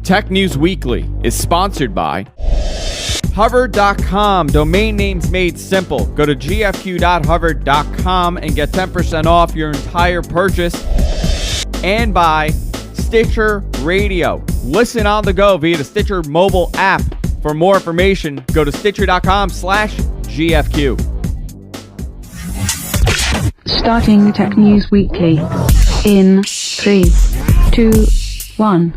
Tech News Weekly is sponsored by Hover.com. Domain names made simple. Go to gfq.hover.com and get 10% off your entire purchase. And by Stitcher Radio. Listen on the go via the Stitcher mobile app. For more information, go to stitcher.com/GFQ. Starting Tech News Weekly in 3, 2, 1.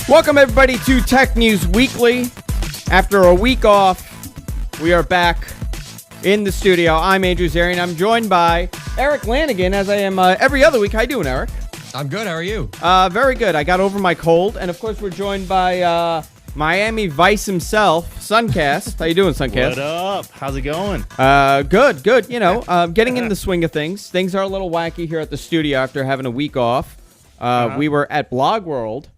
Welcome everybody to Tech News Weekly. After a week off, we are back in the studio. I'm Andrew Zarian. I'm joined by Erik Lanigan, as I am every other week. How you doing, Erik? I'm good. How are you? Very good. I got over my cold, and of course, we're joined by Miami Vice himself, Sunkast. How you doing, Sunkast? What up? How's it going? Good. You know, getting in the swing of things. Things are a little wacky here at the studio after having a week off. We were at Blog World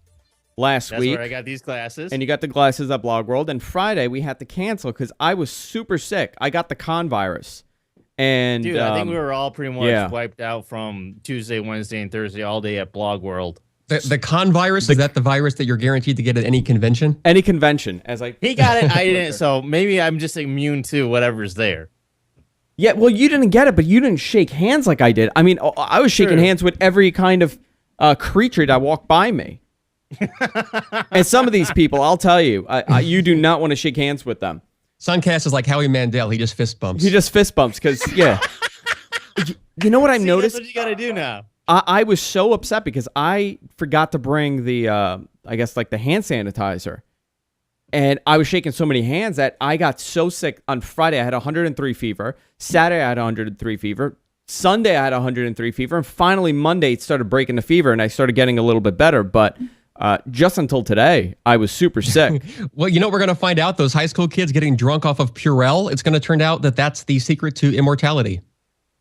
last week. That's where I got these glasses. And you got the glasses at Blog World. And Friday, we had to cancel because I was super sick. I got the con virus. And dude, I think we were all pretty much wiped out from Tuesday, Wednesday, and Thursday all day at Blog World. The con virus, is that the virus that you're guaranteed to get at any convention? Any convention. He got it, I didn't, so maybe I'm just immune to whatever's there. Yeah, well, you didn't get it, but you didn't shake hands like I did. I mean, I was shaking hands with every kind of creature that walked by me. And some of these people, I'll tell you, you do not want to shake hands with them. Sunkast is like Howie Mandel. He just fist bumps. Because, yeah. You know what I noticed? That's what you got to do now. I was so upset because I forgot to bring the, I guess, like the hand sanitizer. And I was shaking so many hands that I got so sick. On Friday, I had 103 fever. Saturday, I had 103 fever. Sunday, I had 103 fever. And finally, Monday, it started breaking the fever, and I started getting a little bit better. But just until today, I was super sick. Well, you know what we're going to find out? Those high school kids getting drunk off of Purell, it's going to turn out that that's the secret to immortality.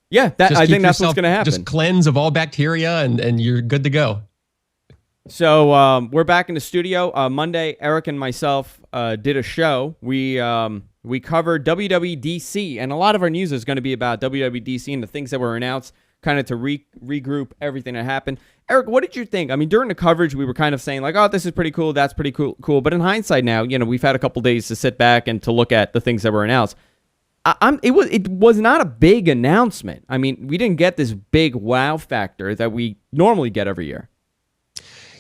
Yeah, I think that's what's going to happen. Just cleanse of all bacteria, and you're good to go. So we're back in the studio. Monday, Erik and myself did a show. We covered WWDC, and a lot of our news is going to be about WWDC and the things that were announced, kind of to regroup everything that happened. Erik, what did you think? I mean, during the coverage, we were kind of saying like, oh, this is pretty cool, that's pretty cool. But in hindsight now, you know, we've had a couple days to sit back and to look at the things that were announced. It was not a big announcement. I mean, we didn't get this big wow factor that we normally get every year.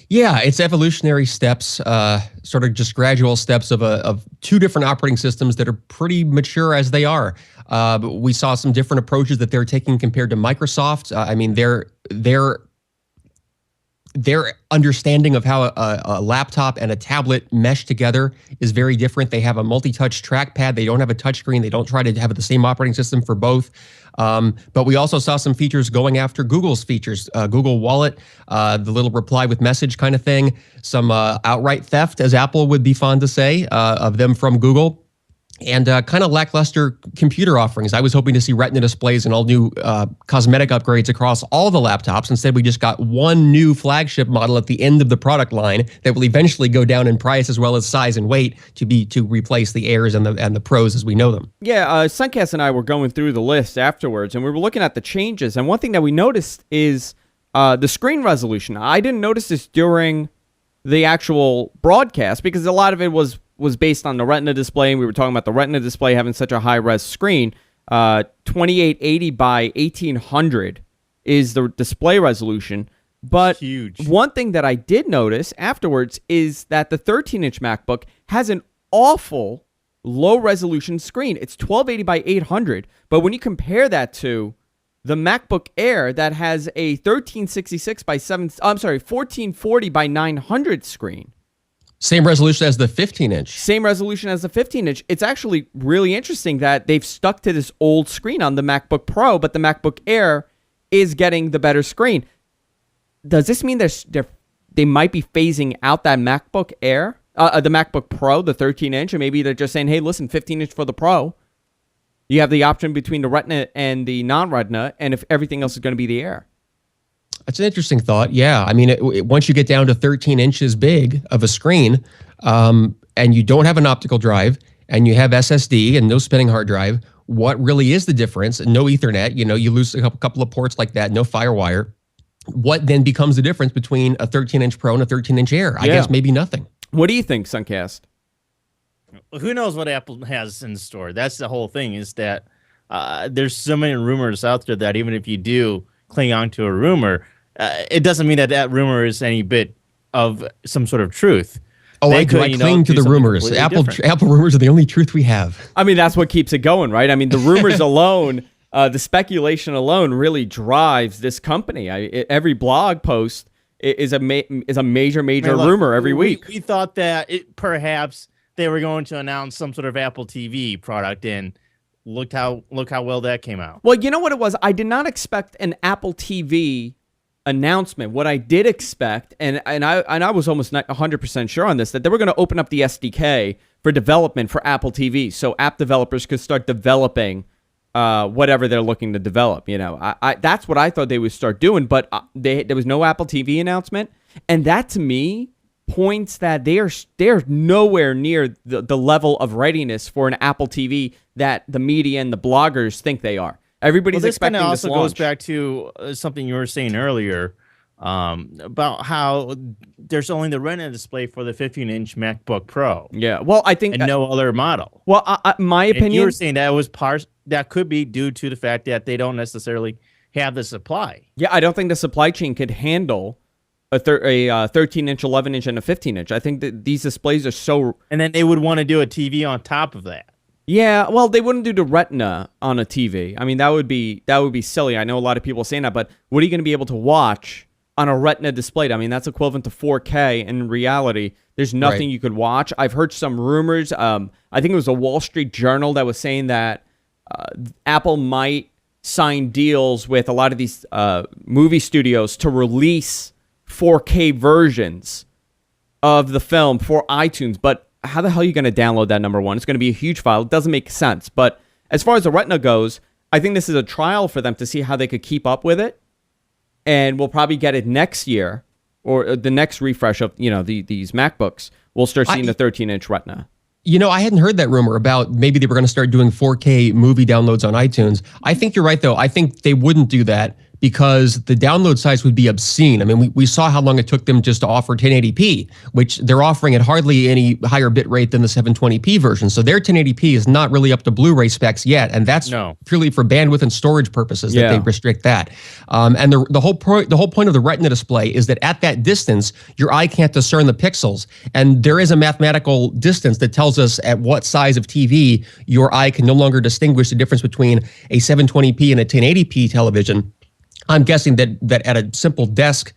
Yeah, it's evolutionary steps, sort of just gradual steps of two different operating systems that are pretty mature as they are. We saw some different approaches that they're taking compared to Microsoft. I mean, their understanding of how a laptop and a tablet mesh together is very different. They have a multi-touch trackpad. They don't have a touchscreen. They don't try to have the same operating system for both. But we also saw some features going after Google's features, Google Wallet, the little reply with message kind of thing, some outright theft, as Apple would be fond to say, of them from Google. And kind of lackluster computer offerings. I was hoping to see Retina displays and all new cosmetic upgrades across all the laptops. Instead, we just got one new flagship model at the end of the product line that will eventually go down in price as well as size and weight to replace the Airs and the Pros as we know them. Yeah, Sunkast and I were going through the list afterwards, and we were looking at the changes. And one thing that we noticed is the screen resolution. I didn't notice this during the actual broadcast because a lot of it was based on the Retina display, and we were talking about the Retina display having such a high-res screen. 2880 by 1800 is the display resolution. But huge. One thing that I did notice afterwards is that the 13-inch MacBook has an awful low-resolution screen. It's 1280 by 800, but when you compare that to the MacBook Air that has a 1440 by 900 screen, Same resolution as the 15-inch. Same resolution as the 15-inch. It's actually really interesting that they've stuck to this old screen on the MacBook Pro, but the MacBook Air is getting the better screen. Does this mean they might be phasing out that MacBook Air, the MacBook Pro, the 13-inch, and maybe they're just saying, hey, listen, 15-inch for the Pro. You have the option between the Retina and the non-Retina, and if everything else is going to be the Air. That's an interesting thought. Yeah. I mean, once you get down to 13 inches big of a screen, and you don't have an optical drive, and you have SSD and no spinning hard drive, what really is the difference? No Ethernet, you lose a couple of ports like that, no FireWire. What then becomes the difference between a 13-inch Pro and a 13-inch Air? I guess maybe nothing. What do you think, Sunkast? Who knows what Apple has in store? That's the whole thing, is that there's so many rumors out there that even if you do cling on to a rumor, it doesn't mean that rumor is any bit of some sort of truth. Oh, I cling to the rumors. Apple rumors are the only truth we have. I mean, that's what keeps it going, right? I mean, the rumors alone, the speculation alone really drives this company. Every blog post is a major rumor every week. We thought that perhaps they were going to announce some sort of Apple TV product, and look how well that came out. Well, you know what it was? I did not expect an Apple TV announcement. What I did expect, and I was almost 100% sure on this, that they were going to open up the SDK for development for Apple TV, so app developers could start developing whatever they're looking to develop. That's what I thought they would start doing, but there was no Apple TV announcement, and that to me points that they're nowhere near the level of readiness for an Apple TV that the media and the bloggers think they are. Everybody's expecting this also launch. Goes back to something you were saying earlier about how there's only the Retina display for the 15-inch MacBook Pro. Yeah, well, I think and no other model. Well, my opinion. And you were saying that could be due to the fact that they don't necessarily have the supply. Yeah, I don't think the supply chain could handle a 13-inch, 11-inch, and a 15-inch. I think that these displays are so. And then they would want to do a TV on top of that. Yeah, well, they wouldn't do the Retina on a TV. I mean, that would be silly. I know a lot of people are saying that, but what are you going to be able to watch on a Retina display? I mean, that's equivalent to 4K. In reality, there's nothing you could watch. I've heard some rumors. I think it was a Wall Street Journal that was saying that Apple might sign deals with a lot of these movie studios to release 4K versions of the film for iTunes, but how the hell are you going to download that, number one? It's going to be a huge file. It doesn't make sense. But as far as the Retina goes, I think this is a trial for them to see how they could keep up with it. And we'll probably get it next year, or the next refresh of these MacBooks. We'll start seeing the 13-inch Retina. I hadn't heard that rumor about maybe they were going to start doing 4K movie downloads on iTunes. I think you're right, though. I think they wouldn't do that because the download size would be obscene. I mean, we saw how long it took them just to offer 1080p, which they're offering at hardly any higher bit rate than the 720p version. So their 1080p is not really up to Blu-ray specs yet, and that's purely for bandwidth and storage purposes that they restrict that. And the whole point of the Retina display is that at that distance, your eye can't discern the pixels, and there is a mathematical distance that tells us at what size of TV your eye can no longer distinguish the difference between a 720p and a 1080p television. I'm guessing that at a simple desk,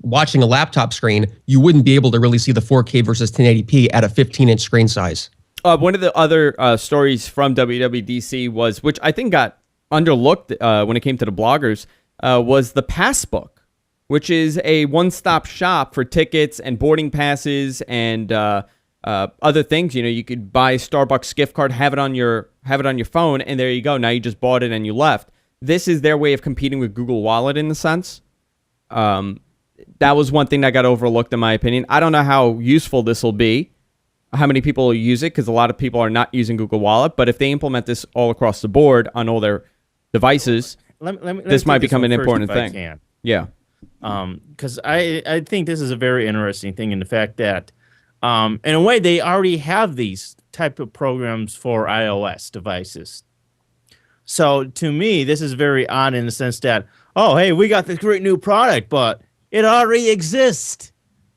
watching a laptop screen, you wouldn't be able to really see the 4K versus 1080p at a 15-inch screen size. One of the other stories from WWDC was, which I think got underlooked when it came to the bloggers, was the Passbook, which is a one-stop shop for tickets and boarding passes and other things. You could buy a Starbucks gift card, have it on your phone, and there you go. Now you just bought it and you left. This is their way of competing with Google Wallet in a sense. That was one thing that got overlooked in my opinion. I don't know how useful this will be, how many people will use it, because a lot of people are not using Google Wallet. But if they implement this all across the board on all their devices, this might become an important thing. Yeah. Because I think this is a very interesting thing in the fact that, in a way, they already have these type of programs for iOS devices. So to me, this is very odd in the sense that, oh, hey, we got this great new product, but it already exists.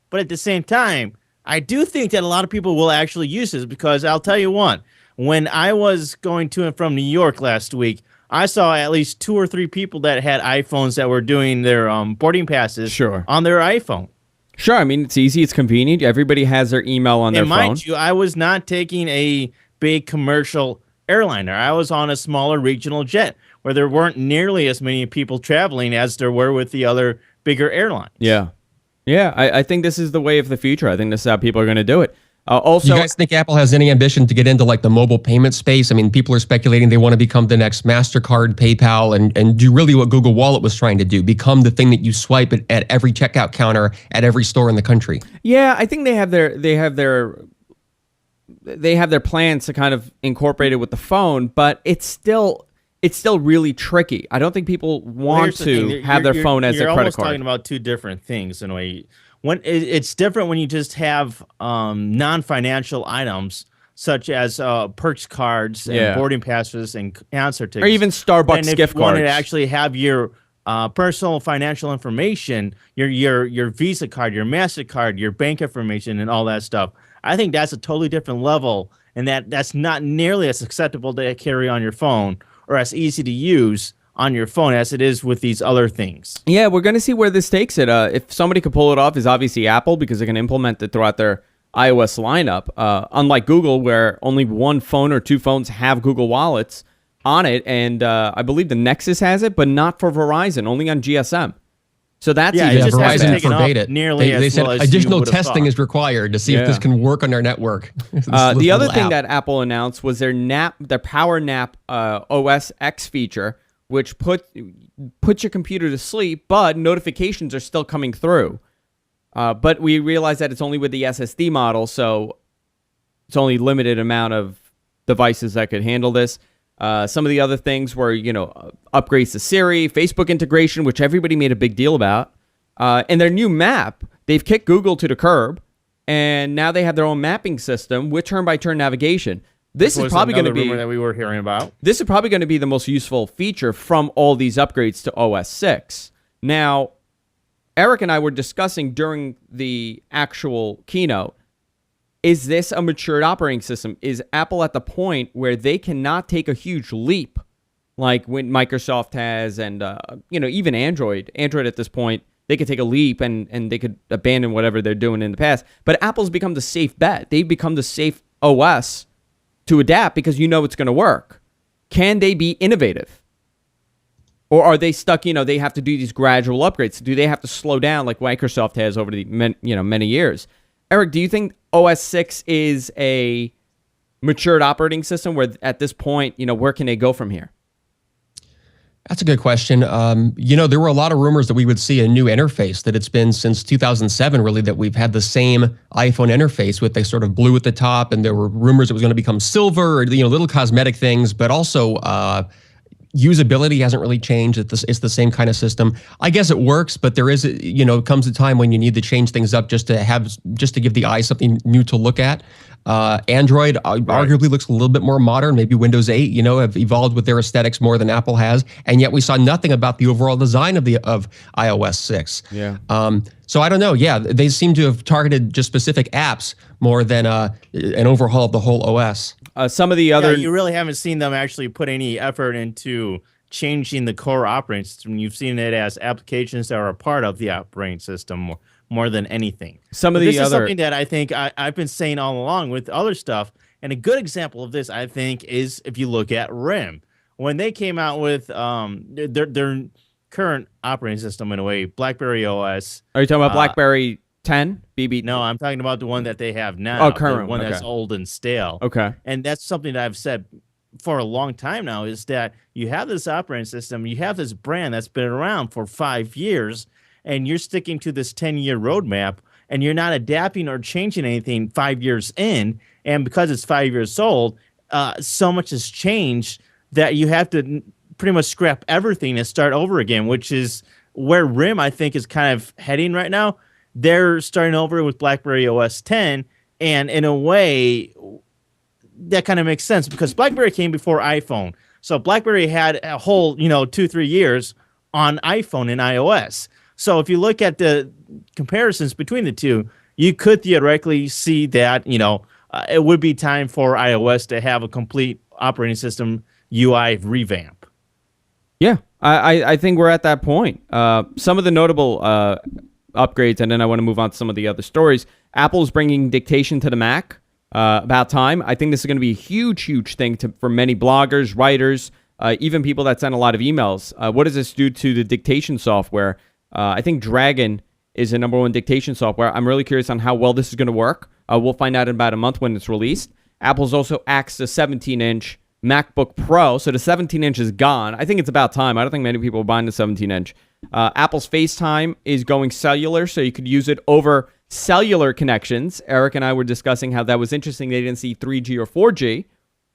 But at the same time, I do think that a lot of people will actually use this because I'll tell you what, when I was going to and from New York last week, I saw at least 2 or 3 people that had iPhones that were doing their boarding passes on their iPhone. Sure. I mean, it's easy. It's convenient. Everybody has their email on their phone. And mind you, I was not taking a big commercial airliner. I was on a smaller regional jet where there weren't nearly as many people traveling as there were with the other bigger airlines. Yeah. Yeah, I think this is the way of the future. I think this is how people are going to do it. Also, do you guys think Apple has any ambition to get into like the mobile payment space? I mean, people are speculating they want to become the next MasterCard, PayPal, and do really what Google Wallet was trying to do, become the thing that you swipe at every checkout counter at every store in the country. Yeah, I think they have their plans to kind of incorporate it with the phone, but it's still really tricky. I don't think people want to have their phone as their credit card. You're almost talking about two different things in a way. It's different when you just have non-financial items such as perks cards and boarding passes and concert tickets, or even Starbucks gift cards. If you wanted to actually have your personal financial information, your Visa card, your MasterCard, your bank information, and all that stuff, I think that's a totally different level, and that's not nearly as acceptable to carry on your phone or as easy to use on your phone as it is with these other things. Yeah, we're going to see where this takes it. If somebody could pull it off, is obviously Apple, because they can implement it throughout their iOS lineup. Unlike Google, where only one phone or two phones have Google Wallets on it, and I believe the Nexus has it, but not for Verizon, only on GSM. So that's Verizon forbade it. They said as additional testing is required to see if this can work on their network. The other thing that Apple announced was their Power Nap OS X feature, which puts your computer to sleep, but notifications are still coming through. But we realize that it's only with the SSD model, so it's only a limited amount of devices that could handle this. Some of the other things were, upgrades to Siri, Facebook integration, which everybody made a big deal about. And their new map, they've kicked Google to the curb, and now they have their own mapping system with turn-by-turn navigation. This is probably going to be rumor that we were hearing about. This is probably going to be the most useful feature from all these upgrades to OS 6. Now, Eric and I were discussing during the actual keynote, is this a matured operating system? Is Apple at the point where they cannot take a huge leap like when Microsoft has, and even Android at this point, they could take a leap and they could abandon whatever they're doing in the past. But Apple's become the safe bet. They've become the safe OS to adapt because it's going to work. Can they be innovative? Or are they stuck, they have to do these gradual upgrades? Do they have to slow down like Microsoft has over the many years? Eric, do you think OS 6 is a matured operating system where at this point, where can they go from here? That's a good question. There were a lot of rumors that we would see a new interface, that it's been since 2007, really, that we've had the same iPhone interface with the sort of blue at the top, and there were rumors it was going to become silver, or, little cosmetic things, but also usability hasn't really changed. It's the same kind of system. I guess it works, but there is, comes a time when you need to change things up just to give the eye something new to look at. Android arguably looks a little bit more modern. Maybe Windows 8, have evolved with their aesthetics more than Apple has, and yet we saw nothing about the overall design of iOS 6. Yeah. So I don't know. Yeah, they seem to have targeted just specific apps more than an overhaul of the whole OS. Some of the other, you really haven't seen them actually put any effort into changing the core operating system. You've seen it as applications that are a part of the operating system more than anything. This is something that I think I've been saying all along with other stuff. And a good example of this, I think, is if you look at RIM. When they came out with their current operating system, in a way, BlackBerry OS. Are you talking about BlackBerry 10? BB? No, I'm talking about the one that they have now. Oh, current. The one that's old and stale. Okay. And that's something that I've said for a long time now, is that you have this operating system, you have this brand that's been around for 5 years, and you're sticking to this 10-year roadmap, and you're not adapting or changing anything 5 years in. And because it's 5 years old, so much has changed that you have to pretty much scrap everything and start over again, which is where RIM, I think, is kind of heading right now. They're starting over with BlackBerry OS 10, and in a way, that kind of makes sense because BlackBerry came before iPhone. So BlackBerry had a whole, 2-3 years on iPhone and iOS. So if you look at the comparisons between the two, you could theoretically see that, it would be time for iOS to have a complete operating system UI revamp. Yeah, I think we're at that point. Some of the notable upgrades, and then I want to move on to some of the other stories. Apple's bringing dictation to the Mac. About time. I think this is going to be a huge thing for many bloggers, writers, even people that send a lot of emails. What does this do to the dictation software? I think Dragon is the #1 dictation software. I'm really curious on how well this is going to work. We'll find out in about a month when it's released. Apple's also axed a 17-inch MacBook Pro, so the 17-inch is gone. I think it's about time. I don't think many people are buying the 17-inch. Apple's FaceTime is going cellular, so you could use it over cellular connections. Eric and I were discussing how that was interesting. They didn't see 3G or 4G.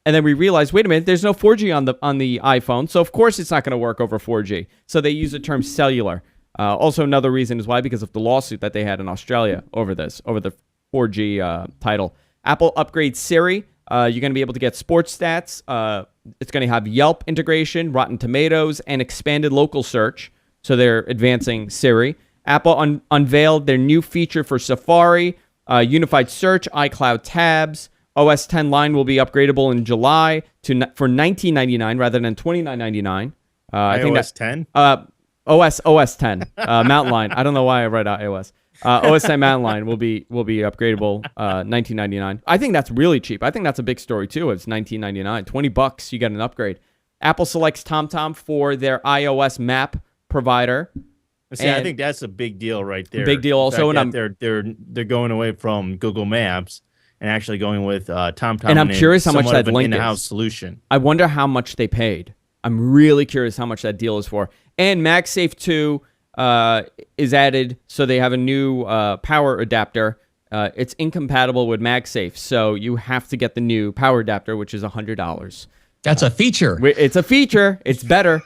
And then we realized, wait a minute, there's no 4G on the iPhone, so of course it's not going to work over 4G. So they use the term cellular. Also, another reason is why, because of the lawsuit that they had in Australia over the 4G title. Apple upgrades Siri. You're going to be able to get sports stats. It's going to have Yelp integration, Rotten Tomatoes, and expanded local search. So they're advancing Siri. Apple unveiled their new feature for Safari, unified search, iCloud tabs. OS 10 line will be upgradable in July for $19.99 rather than $29.99. I think that's 10. OS 10 Mountain Line. I don't know why I read out iOS. OS 10 Mountain Line will be upgradable $19.99. I think that's really cheap. I think that's a big story too. It's $19.99, $20 you get an upgrade. Apple selects TomTom for their iOS map provider. See, I think that's a big deal right there. Big deal also, and they're going away from Google Maps and actually going with TomTom. And I'm curious how much that link in-house is. Solution. I wonder how much they paid. I'm really curious how much that deal is for. And MagSafe 2 is added, so they have a new power adapter. It's incompatible with MagSafe, so you have to get the new power adapter, which is $100. That's a feature. It's a feature. It's better.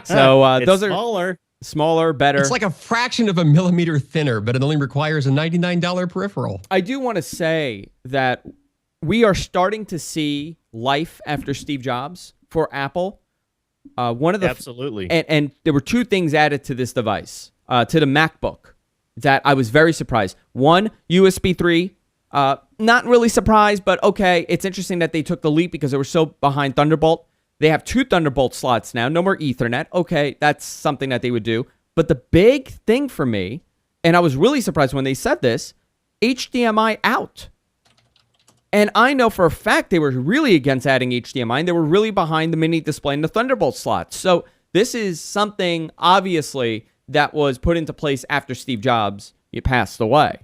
So those are smaller, better. It's like a fraction of a millimeter thinner, but it only requires a $99 peripheral. I do want to say that we are starting to see life after Steve Jobs for Apple. Absolutely. And there were two things added to this device, to the MacBook, that I was very surprised. One, USB 3. Not really surprised, but okay. It's interesting that they took the leap because they were so behind Thunderbolt. They have 2 Thunderbolt slots now, no more Ethernet. Okay, that's something that they would do. But the big thing for me, and I was really surprised when they said this, HDMI out. And I know for a fact they were really against adding HDMI, and they were really behind the mini display and the Thunderbolt slots. So this is something, obviously, that was put into place after Steve Jobs passed away.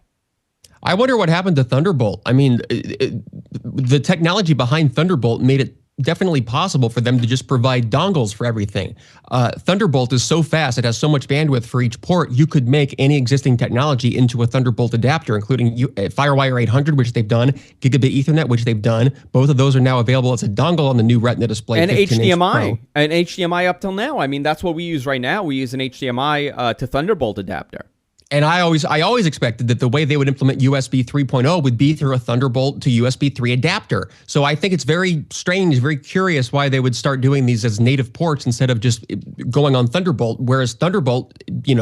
I wonder what happened to Thunderbolt. I mean, the technology behind Thunderbolt made it definitely possible for them to just provide dongles for everything. Thunderbolt is so fast, it has so much bandwidth for each port, you could make any existing technology into a Thunderbolt adapter, including FireWire 800, which they've done, Gigabit Ethernet, which they've done. Both of those are now available as a dongle on the new Retina display. And HDMI. And HDMI up till now. I mean, that's what we use right now. We use an HDMI to Thunderbolt adapter. And I always expected that the way they would implement USB 3.0 would be through a Thunderbolt to USB 3 adapter. So I think it's very strange, very curious why they would start doing these as native ports instead of just going on Thunderbolt, whereas Thunderbolt,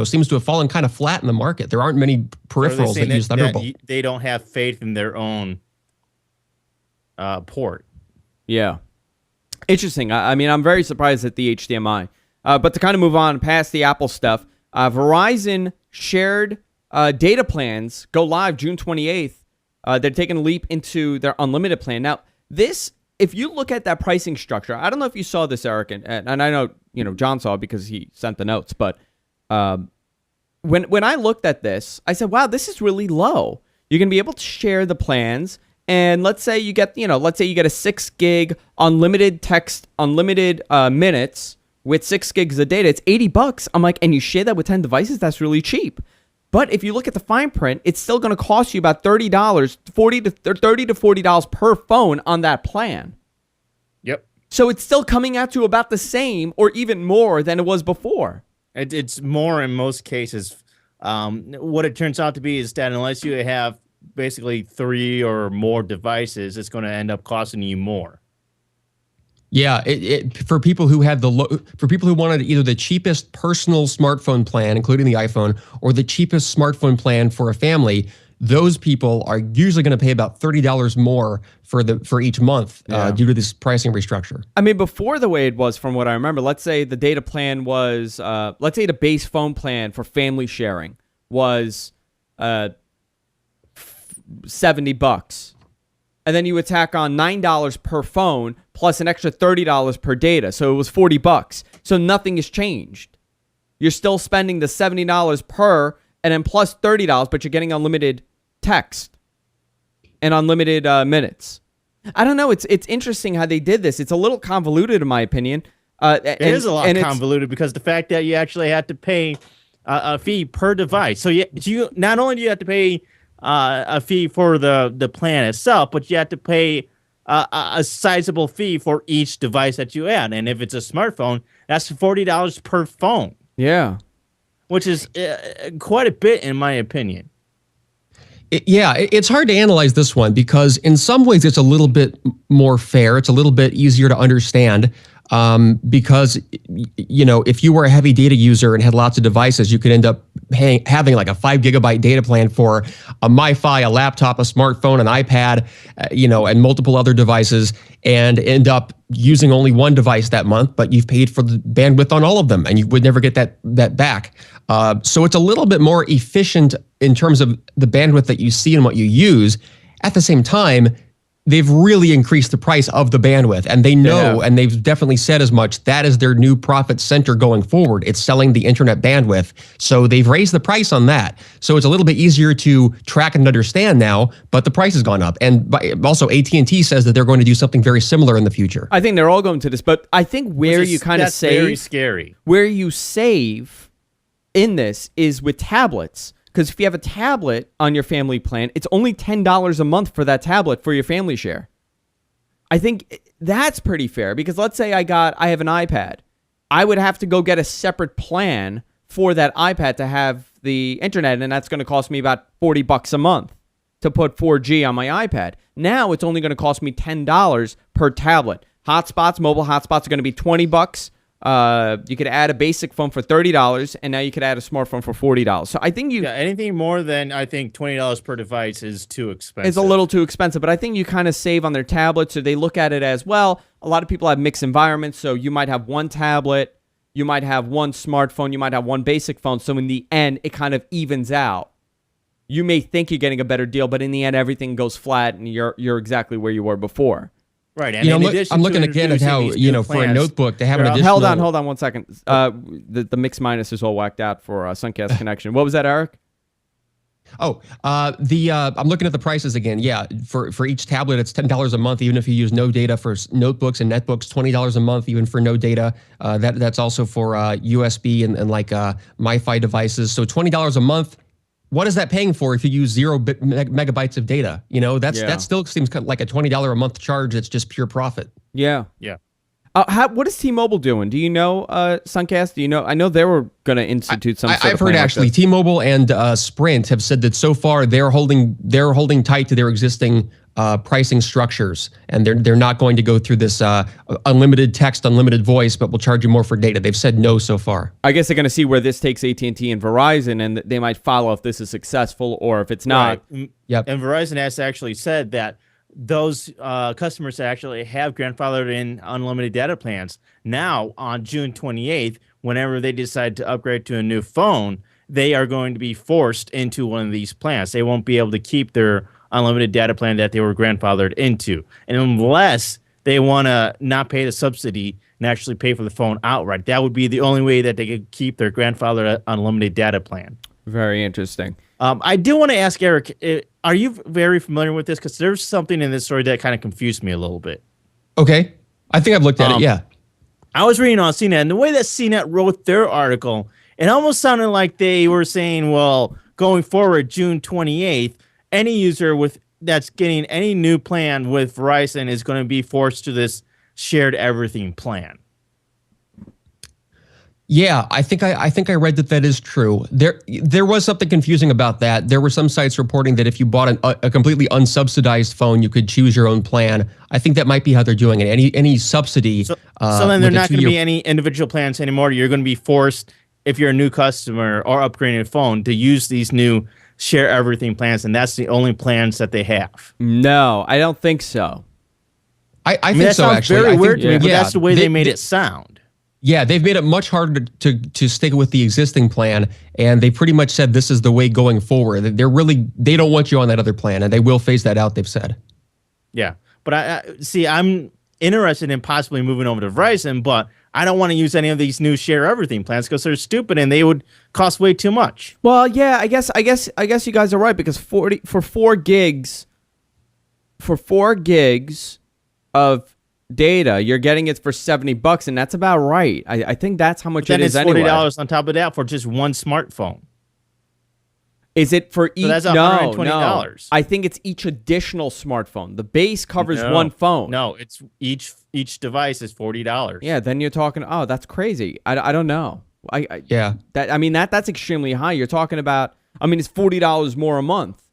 seems to have fallen kind of flat in the market. There aren't many peripherals that use Thunderbolt. They don't have faith in their own port. Yeah. Interesting. I mean, I'm very surprised at the HDMI. But to kind of move on past the Apple stuff, Verizon shared data plans go live June 28th. They're taking a leap into their unlimited plan. Now, this, if you look at that pricing structure, I don't know if you saw this, Eric, and I know John saw it because he sent the notes, but when I looked at this, I said, wow, this is really low. You're going to be able to share the plans, and let's say you get a 6 gig unlimited text, unlimited minutes, with 6 gigs of data, it's $80. I'm like, and you share that with 10 devices? That's really cheap. But if you look at the fine print, it's still going to cost you about $30, $30 to $40 per phone on that plan. Yep. So it's still coming out to about the same or even more than it was before. It's more in most cases. What it turns out to be is that unless you have basically 3 or more devices, it's going to end up costing you more. Yeah, for people who had for people who wanted either the cheapest personal smartphone plan, including the iPhone, or the cheapest smartphone plan for a family, those people are usually going to pay about $30 more for each month due to this pricing restructure. I mean, before the way it was, from what I remember, let's say the data plan was, let's say the base phone plan for family sharing was $70. And then you would tack on $9 per phone plus an extra $30 per data. So it was $40. So nothing has changed. You're still spending the $70 per and then plus $30, but you're getting unlimited text. and unlimited minutes. I don't know. It's interesting how they did this. It's a little convoluted, in my opinion. It is a lot convoluted because the fact that you actually have to pay a fee per device. So you not only do you have to pay a fee for the plan itself, but you have to pay a sizable fee for each device that you add. And if it's a smartphone, that's $40 per phone. Yeah. Which is quite a bit, in my opinion. It's hard to analyze this one because in some ways it's a little bit more fair. It's a little bit easier to understand because, if you were a heavy data user and had lots of devices, you could end up having like a 5 gigabyte data plan for a MiFi, a laptop, a smartphone, an iPad, and multiple other devices, and end up using only one device that month, but you've paid for the bandwidth on all of them and you would never get that back. So it's a little bit more efficient in terms of the bandwidth that you see and what you use. At the same time, they've really increased the price of the bandwidth, and they know, and they've definitely said as much, that is their new profit center going forward. It's selling the internet bandwidth. So they've raised the price on that. So it's a little bit easier to track and understand now, but the price has gone up. And also AT&T says that they're going to do something very similar in the future. I think they're all going to this, but I think where you kind of save, very scary. Where you save in this is with tablets. Because if you have a tablet on your family plan, it's only $10 a month for that tablet for your family share. I think that's pretty fair because let's say I have an iPad. I would have to go get a separate plan for that iPad to have the internet, and that's going to cost me about $40 a month to put 4G on my iPad. Now it's only going to cost me $10 per tablet. Hotspots, mobile hotspots are going to be $20. You could add a basic phone for $30, and now you could add a smartphone for $40. So I think anything more than I think $20 per device is too expensive. It's a little too expensive, but I think you kind of save on their tablets, or they look at it as, well, a lot of people have mixed environments, so you might have one tablet, you might have one smartphone, you might have one basic phone, so in the end, it kind of evens out. You may think you're getting a better deal, but in the end, everything goes flat, and you're exactly where you were before. Right, and I'm looking again at how, for a notebook to have an additional... Hold on 1 second. The mix minus is all whacked out for Sunkast connection. What was that, Eric? I'm looking at the prices again. Yeah, for each tablet, it's $10 a month, even if you use no data. For notebooks and netbooks, $20 a month, even for no data. That's also for USB and like MiFi devices. So $20 a month. What is that paying for if you use 0 megabytes of data? That still seems like a $20 a month charge. That's just pure profit. Yeah. Yeah. What is T-Mobile doing? Do you know, Sunkast? Do you know? I know they were going to institute some. I've heard actually T-Mobile and Sprint have said that so far they're holding tight to their existing pricing structures, and they're not going to go through this unlimited text, unlimited voice, but we'll charge you more for data. They've said no so far. I guess they're going to see where this takes AT&T and Verizon, and they might follow if this is successful or if it's not. Right. Yep. And Verizon has actually said that those customers that actually have grandfathered in unlimited data plans now on June 28th, whenever they decide to upgrade to a new phone, they are going to be forced into one of these plans. They won't be able to keep their unlimited data plan that they were grandfathered into. And unless they want to not pay the subsidy and actually pay for the phone outright, that would be the only way that they could keep their grandfathered unlimited data plan. Very interesting. I do want to ask Eric, are you very familiar with this? Because there's something in this story that kind of confused me a little bit. Okay. I think I've looked at it, yeah. I was reading on CNET, and the way that CNET wrote their article, it almost sounded like they were saying, well, going forward, June 28th, any user that's getting any new plan with Verizon is going to be forced to this shared everything plan. Yeah, I think I read that is true. There was something confusing about that. There were some sites reporting that if you bought a completely unsubsidized phone, you could choose your own plan. I think that might be how they're doing it. Any subsidy. So then there are not going to be any individual plans anymore. You're going to be forced, if you're a new customer or upgrading a phone, to use these new share everything plans, and that's the only plans that they have. No, I don't think so. I think so. Actually, very weird to me, but that's the way they made it sound. Yeah, they've made it much harder to stick with the existing plan, and they pretty much said this is the way going forward. They don't want you on that other plan, and they will phase that out, they've said. Yeah, but I'm interested in possibly moving over to Verizon, but I don't want to use any of these new share everything plans because they're stupid and they would cost way too much. Well, yeah, I guess you guys are right because for 4 gigs for 4 gigs of data, you're getting it for $70, and that's about right. I think that's how much then it is it's $40 anyway. on top of that for just one smartphone. Is it for each? that's No. $120. I think it's each additional smartphone. The base covers one phone. No, it's each device is $40. Yeah, then you're talking. Oh, that's crazy. I don't know. Yeah. That's extremely high. You're talking about. I mean, it's $40 more a month,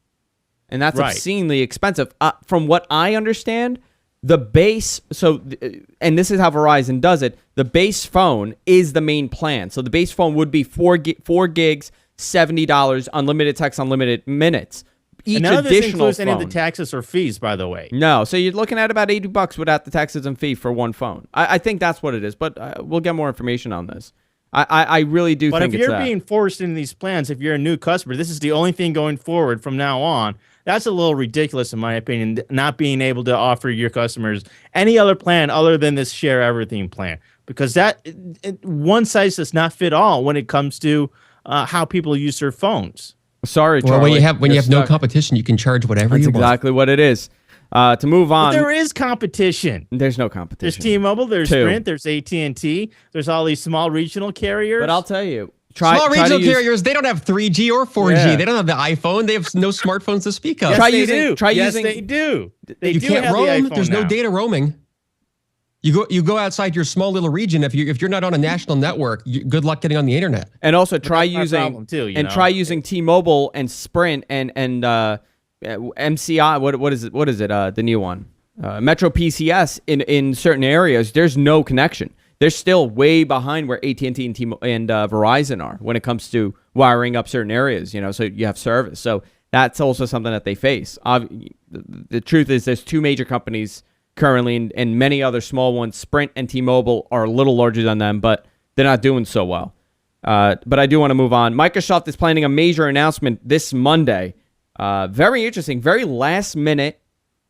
and that's Right. obscenely expensive. From what I understand, the base. So, and this is how Verizon does it. The base phone is the main plan. So the base phone would be 4 gigs. $70, unlimited text, unlimited minutes. Each and none of this additional includes phone. any of the taxes or fees, by the way. No, so you're looking at about $80 without the taxes and fee for one phone. I think that's what it is, but we'll get more information on this. I really do But think if it's you're that. being forced into these plans, if you're a new customer, this is the only thing going forward from now on. That's a little ridiculous, in my opinion, not being able to offer your customers any other plan other than this share everything plan, because one size does not fit all when it comes to how people use their phones. Sorry, Charlie. Well, when you have no stuck. competition, you can charge whatever That's you want. exactly what it is. To move on, But there is competition. there's no There's competition. T-Mobile, there's Two. Sprint, there's AT&T, there's all these small regional carriers. But I'll tell you, Small try to regional use- carriers, they don't have 3G or 4G. Yeah. They don't have the iPhone. They have no smartphones to speak of. yes, Try they using- do. try yes, using- they do. They You do can't have the roam. iPhone There's no now. data roaming. You go outside your small little region. If you're not on a national network, good luck getting on the internet. And also try that's my using problem too, you know? try using T-Mobile and Sprint and MCI. What is it? The new one, Metro PCS in certain areas. There's no connection. They're still way behind where AT&T and Verizon are when it comes to wiring up certain areas. So you have service. So that's also something that they face. The truth is, there's 2 major companies currently, and many other small ones. Sprint and T-Mobile are a little larger than them, but they're not doing so well. But I do want to move on. Microsoft is planning a major announcement this Monday. Very interesting, very last-minute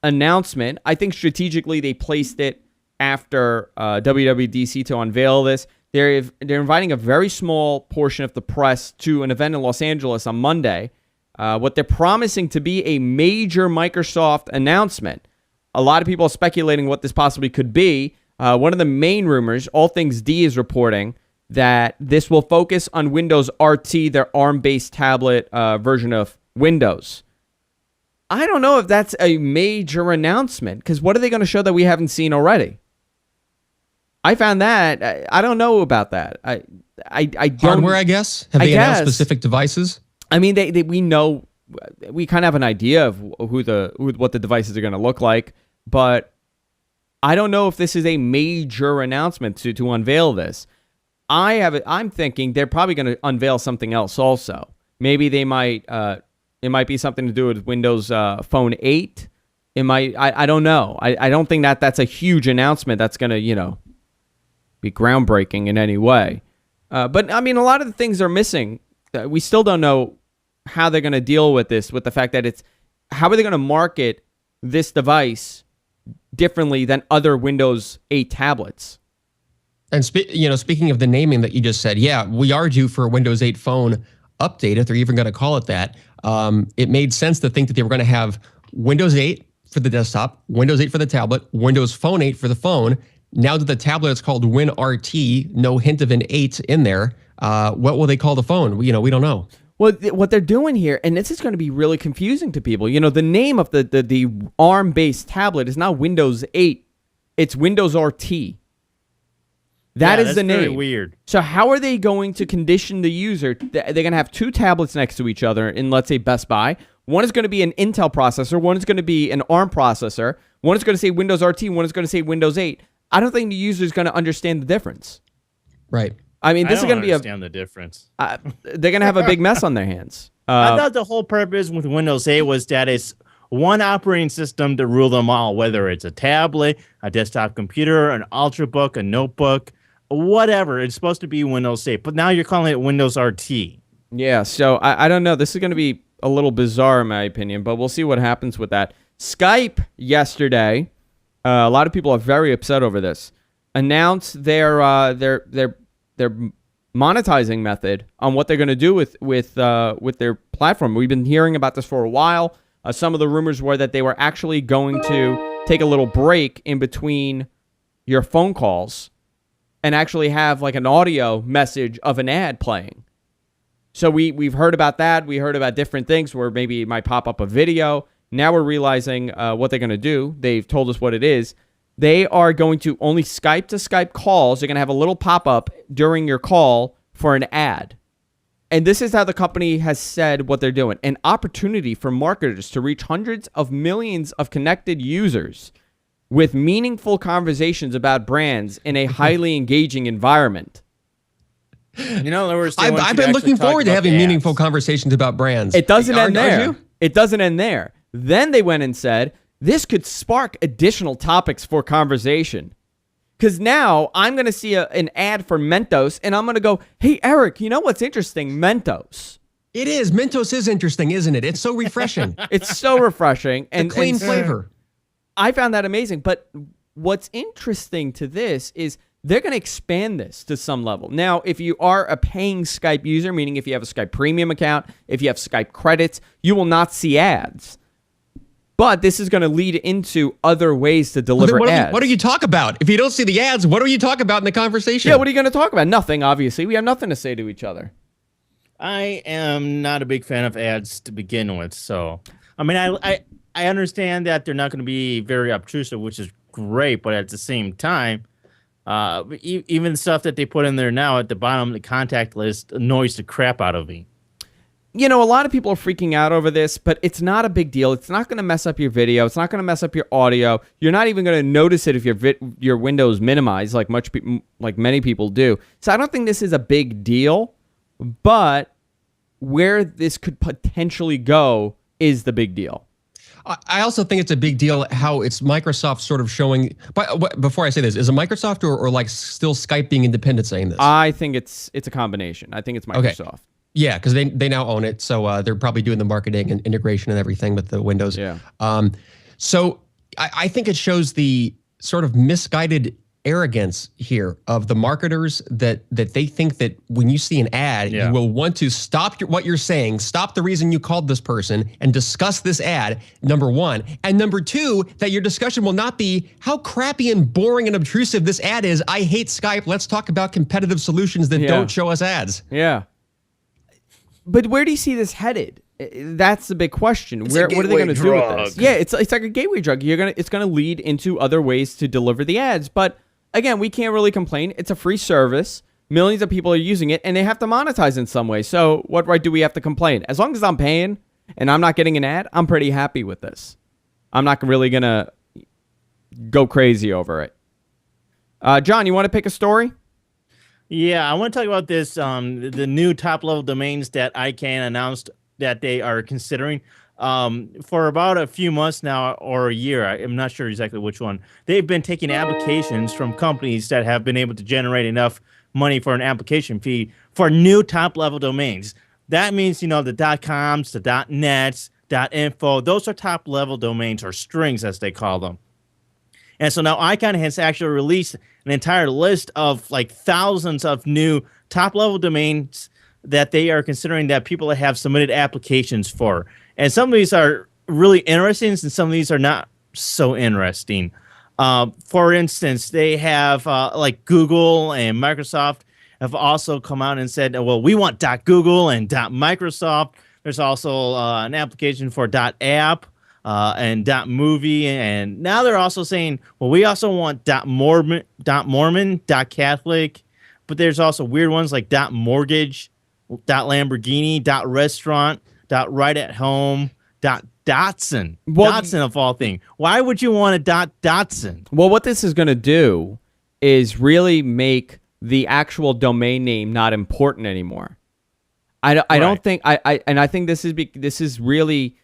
announcement. I think strategically they placed it after WWDC to unveil this. They're inviting a very small portion of the press to an event in Los Angeles on Monday. What they're promising to be a major Microsoft announcement. A lot of people are speculating what this possibly could be. One of the main rumors, All Things D is reporting, that this will focus on Windows RT, their ARM-based tablet version of Windows. I don't know if that's a major announcement, because what are they going to show that we haven't seen already? I found that. I don't know about that. I don't. Hardware, I guess. Have they announced specific devices? I mean, we know, we kind of have an idea of what the devices are going to look like, but I don't know if this is a major announcement to unveil this. I'm thinking they're probably going to unveil something else also. Maybe they might. It might be something to do with Windows Phone 8. It might. I don't know. I don't think that's a huge announcement that's going to be groundbreaking in any way. But I mean, a lot of the things are missing. We still don't know how they're going to deal with this, with the fact that how are they going to market this device differently than other Windows 8 tablets? And speaking of the naming that you just said, yeah, we are due for a Windows 8 phone update, if they're even going to call it that. It made sense to think that they were going to have Windows 8 for the desktop, Windows 8 for the tablet, Windows Phone 8 for the phone. Now that the tablet is called WinRT, no hint of an 8 in there. What will they call the phone? We don't know. Well, what they're doing here, and this is going to be really confusing to people. The name of the ARM-based tablet is not Windows 8. It's Windows RT. That is the name. Very weird. So how are they going to condition the user? They're going to have 2 tablets next to each other in, let's say, Best Buy. One is going to be an Intel processor. One is going to be an ARM processor. One is going to say Windows RT. One is going to say Windows 8. I don't think the user is going to understand the difference. Right. I mean, this is going to be understand the difference. They're going to have a big mess on their hands. I thought the whole purpose with Windows 8 was that it's one operating system to rule them all, whether it's a tablet, a desktop computer, an Ultrabook, a notebook, whatever. It's supposed to be Windows 8, but now you're calling it Windows RT. Yeah, so I don't know. This is going to be a little bizarre in my opinion, but we'll see what happens with that. Skype yesterday, a lot of people are very upset over this, announced their monetizing method on what they're going to do with their platform. We've been hearing about this for a while. Some of the rumors were that they were actually going to take a little break in between your phone calls and actually have like an audio message of an ad playing. So we've heard about that. We heard about different things where maybe it might pop up a video. Now we're realizing what they're going to do. They've told us what it is. They are going to only Skype to Skype calls. They're going to have a little pop-up during your call for an ad. And this is how the company has said what they're doing. An opportunity for marketers to reach hundreds of millions of connected users with meaningful conversations about brands in a highly engaging environment. In other words, I've been looking forward to having meaningful conversations about brands. It doesn't end there. It doesn't end there. Then they went and said, this could spark additional topics for conversation. Because now I'm going to see an ad for Mentos, and I'm going to go, hey, Erik, you know what's interesting? Mentos. It is. Mentos is interesting, isn't it? It's so refreshing. It's so refreshing. And clean flavor. I found that amazing. But what's interesting to this is they're going to expand this to some level. Now, if you are a paying Skype user, meaning if you have a Skype premium account, if you have Skype credits, you will not see ads. But this is going to lead into other ways to deliver ads. What do you talk about? If you don't see the ads, what do you talk about in the conversation? Yeah, what are you going to talk about? Nothing, obviously. We have nothing to say to each other. I am not a big fan of ads to begin with. So, I mean, I understand that they're not going to be very obtrusive, which is great. But at the same time, even stuff that they put in there now at the bottom of the contact list annoys the crap out of me. You know, a lot of people are freaking out over this, but it's not a big deal. It's not going to mess up your video. It's not going to mess up your audio. You're not even going to notice it if your window is minimized, like many people do. So I don't think this is a big deal, but where this could potentially go is the big deal. I also think it's a big deal how it's Microsoft sort of showing. But before I say this, is it Microsoft or like still Skype being independent saying this? I think it's a combination. I think it's Microsoft. Okay. Yeah, because they now own it, so they're probably doing the marketing and integration and everything with the Windows. Yeah. So I think it shows the sort of misguided arrogance here of the marketers that they think that when you see an ad, you will want to stop what you're saying, stop the reason you called this person, and discuss this ad, number one. And number two, that your discussion will not be how crappy and boring and obtrusive this ad is. I hate Skype. Let's talk about competitive solutions that don't show us ads. Yeah. But where do you see this headed? That's the big question. What are they going to do with this? Yeah, it's like a gateway drug. It's going to lead into other ways to deliver the ads. But again, we can't really complain. It's a free service. Millions of people are using it, and they have to monetize in some way. So what right do we have to complain? As long as I'm paying and I'm not getting an ad, I'm pretty happy with this. I'm not really going to go crazy over it. John, you want to pick a story? Yeah, I want to talk about this, the new top-level domains that ICANN announced that they are considering for about a few months now or a year. I'm not sure exactly which one. They've been taking applications from companies that have been able to generate enough money for an application fee for new top-level domains. That means, you know, the .coms, the .nets, .info, those are top-level domains, or strings as they call them. And so now ICANN has actually released an entire list of like thousands of new top-level domains that they are considering that people have submitted applications for. And some of these are really interesting, and some of these are not so interesting. For instance, they have like Google and Microsoft have also come out and said, well, we want .google and .microsoft. There's also an application for .app. And .movie, and now they're also saying, well, we also want .mormon, .catholic, but there's also weird ones like .mortgage, .lamborghini, .restaurant, .right at home, .dotson, Dotson of all things. Why would you want a .dotson? Well, what this is going to do is really make the actual domain name not important anymore. I don't think I think this is really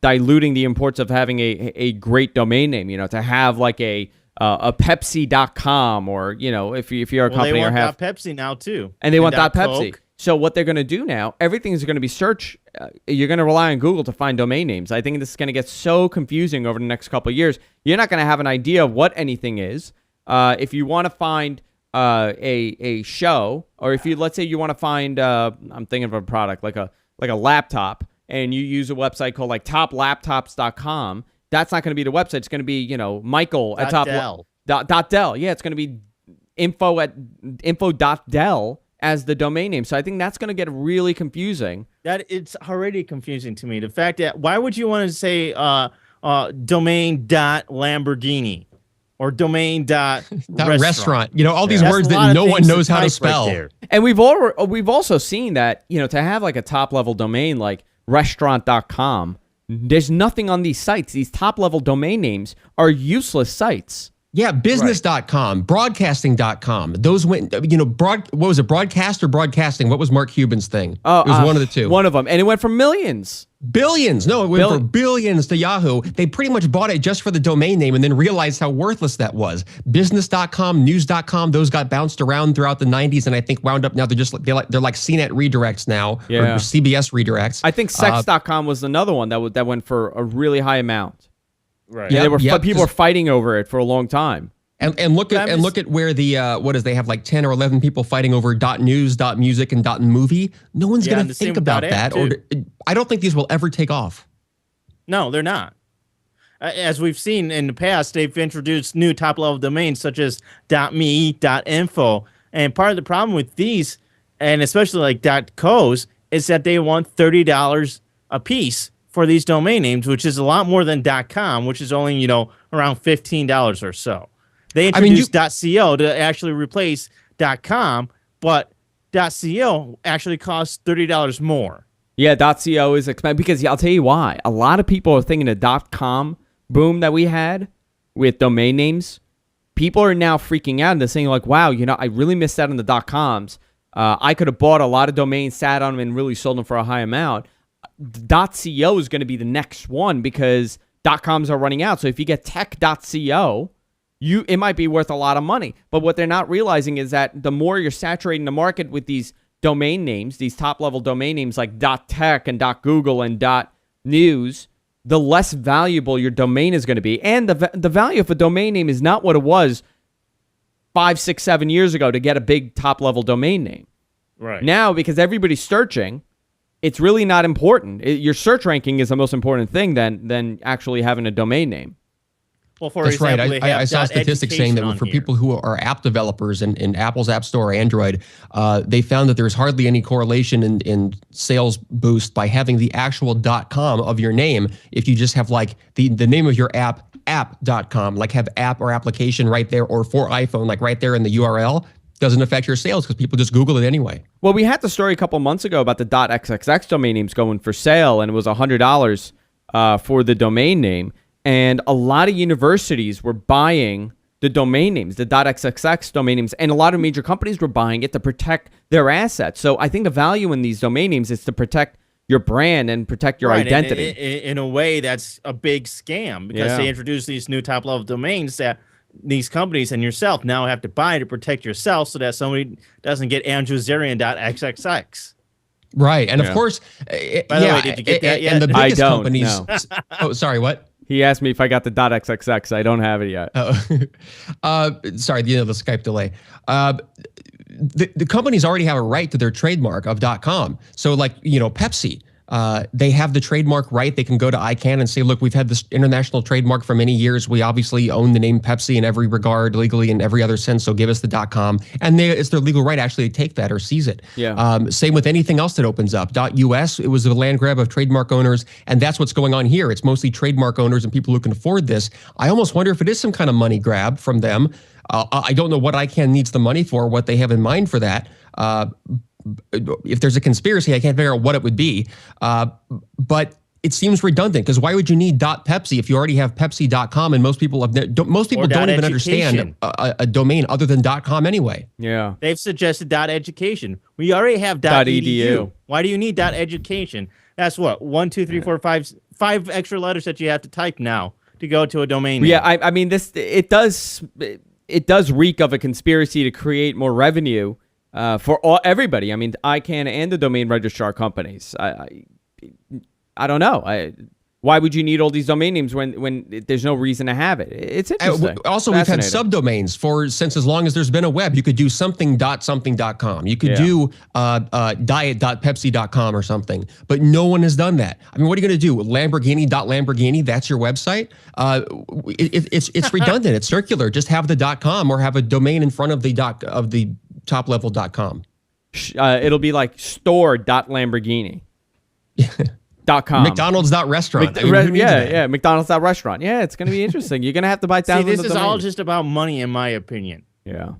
diluting the importance of having a great domain name, you know, to have like a Pepsi.com, or, you know, if you're a company, they want or have Pepsi now too. And they want Pepsi. Coke. So what they're going to do now, everything is going to be search. You're going to rely on Google to find domain names. I think this is going to get so confusing over the next couple of years. You're not going to have an idea of what anything is. If you want to find a show, or if let's say you want to find, I'm thinking of a product like a laptop. and you use a website called like toplaptops.com, that's not going to be the website. It's going to be, Michael at Dell. .Dell. Yeah, it's going to be info.dell as the domain name. So I think that's going to get really confusing. That it's already confusing to me. The fact that why would you want to say domain.Lamborghini or domain.restaurant? All these words that no one knows how to spell. Right, and we've also seen that, to have like a top level domain like restaurant.com, there's nothing on these sites. These top level domain names are useless sites. Yeah, business.com, broadcasting.com. Those went, what was it, broadcast or broadcasting? What was Mark Cuban's thing? Oh, it was one of the two. One of them. And it went for millions. Billions. No, it went for billions to Yahoo. They pretty much bought it just for the domain name and then realized how worthless that was. Business.com, news.com, those got bounced around throughout the 90s and I think wound up now they're like CNET redirects now, or CBS redirects. I think sex.com was another one that went for a really high amount. Right. Yeah, people were fighting over it for a long time. And look at where the they have like 10 or 11 people fighting over .news, .music, and .movie. No one's going to think about that. I don't think these will ever take off. No, they're not. As we've seen in the past, they've introduced new top-level domains such as .me, .info, and part of the problem with these, and especially like .co's, is that they want $30 a piece for these domain names, which is a lot more than .com, which is only, around $15 or so. They introduced .co to actually replace .com, but .co actually costs $30 more. Yeah, .co is expensive because I'll tell you why. A lot of people are thinking the .com boom that we had with domain names. People are now freaking out and they're saying like, wow, I really missed out on the .coms. I could have bought a lot of domains, sat on them, and really sold them for a high amount. .co is going to be the next one because .coms are running out. So if you get tech.co, it might be worth a lot of money. But what they're not realizing is that the more you're saturating the market with these domain names, these top-level domain names like .tech and .google and .news, the less valuable your domain is going to be. And the value of a domain name is not what it was 5, 6, 7 years ago to get a big top-level domain name. Right. Now, because everybody's searching, it's really not important. Your search ranking is the most important thing than actually having a domain name. Well, for That's example, right. I saw statistics saying that for people who are app developers in Apple's App Store or Android, they found that there's hardly any correlation in sales boost by having the actual .com of your name. If you just have like the name of your app, app.com, like have app or application right there, or for iPhone, like right there in the URL, doesn't affect your sales because people just Google it anyway. Well, we had the story a couple months ago about the .xxx domain names going for sale, and it was $100 for the domain name. And a lot of universities were buying the domain names, the .xxx domain names, and a lot of major companies were buying it to protect their assets. So I think the value in these domain names is to protect your brand and protect your identity. In a way, that's a big scam because they introduced these new top-level domains that these companies and yourself now have to buy to protect yourself so that somebody doesn't get andrewzarian.xxx. Right. And of course, by the way, did you get that yet? And the biggest I don't, companies. no. Oh, sorry, what? He asked me if I got the .xxx. I don't have it yet. Sorry, the Skype delay. The companies already have a right to their trademark of .com. So like, Pepsi, they have the trademark right. They can go to ICANN and say, look, we've had this international trademark for many years. We obviously own the name Pepsi in every regard, legally in every other sense. So give us the .com. And it's their legal right actually to take that or seize it. Yeah. Same with anything else that opens up. .us, it was a land grab of trademark owners. And that's what's going on here. It's mostly trademark owners and people who can afford this. I almost wonder if it is some kind of money grab from them. I don't know what ICANN needs the money for, what they have in mind for that. If there's a conspiracy, I can't figure out what it would be. But it seems redundant because why would you need .pepsi if you already have Pepsi.com and most people don't even understand a domain other than .com anyway. Yeah. They've suggested .education. We already have .edu. Why do you need .education? That's what 1, 2, 3, 4, 5 extra letters that you have to type now to go to a domain name. Yeah, I mean it does reek of a conspiracy to create more revenue. For everybody. I mean, ICANN and the domain registrar companies. I don't know. Why would you need all these domain names when there's no reason to have it? It's interesting. Also, we've had subdomains since as long as there's been a web. You could do something.something.com. You could do diet.pepsi.com or something, but no one has done that. I mean, what are you going to do? Lamborghini.Lamborghini, that's your website? It's redundant. It's circular. Just have the .com or have a domain in front of the top level .com. It'll be like store.lamborghini. .com. McDonald's.restaurant. McDonald's.restaurant. Yeah, it's going to be interesting. You're going to have to buy thousands this of is domains. all just about money, in my opinion. Yeah.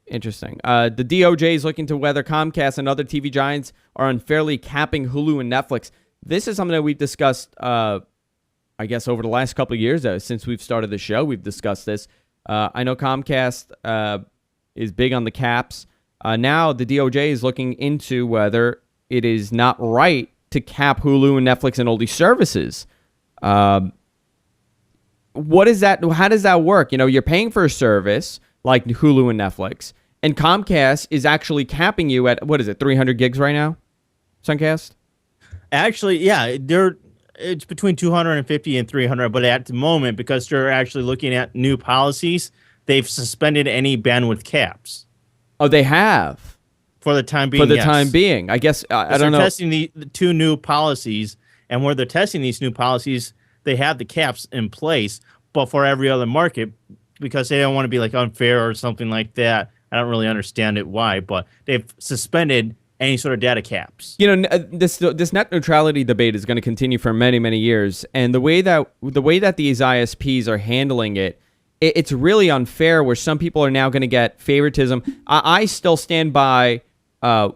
Interesting. The DOJ is looking to whether Comcast and other TV giants are unfairly capping Hulu and Netflix. This is something that we've discussed, I guess, over the last couple of years. Since we've started the show, we've discussed this. I know Comcast is big on the caps. Now the DOJ is looking into whether it is not right to cap Hulu and Netflix and all these services. What is that? How does that work? You're paying for a service like Hulu and Netflix, and Comcast is actually capping you at, 300 gigs right now, Sunkast? Actually, yeah, it's between 250 and 300, but at the moment, because they're actually looking at new policies, they've suspended any bandwidth caps. Oh, they have? For the time being, time being. I guess, I don't know. They're testing the two new policies, and where they're testing these new policies, they have the caps in place, but for every other market, because they don't want to be like unfair or something like that. I don't really understand it why, but they've suspended any sort of data caps. This net neutrality debate is going to continue for many, many years, and the way that these ISPs are handling it, it's really unfair. Where some people are now going to get favoritism. I still stand by. The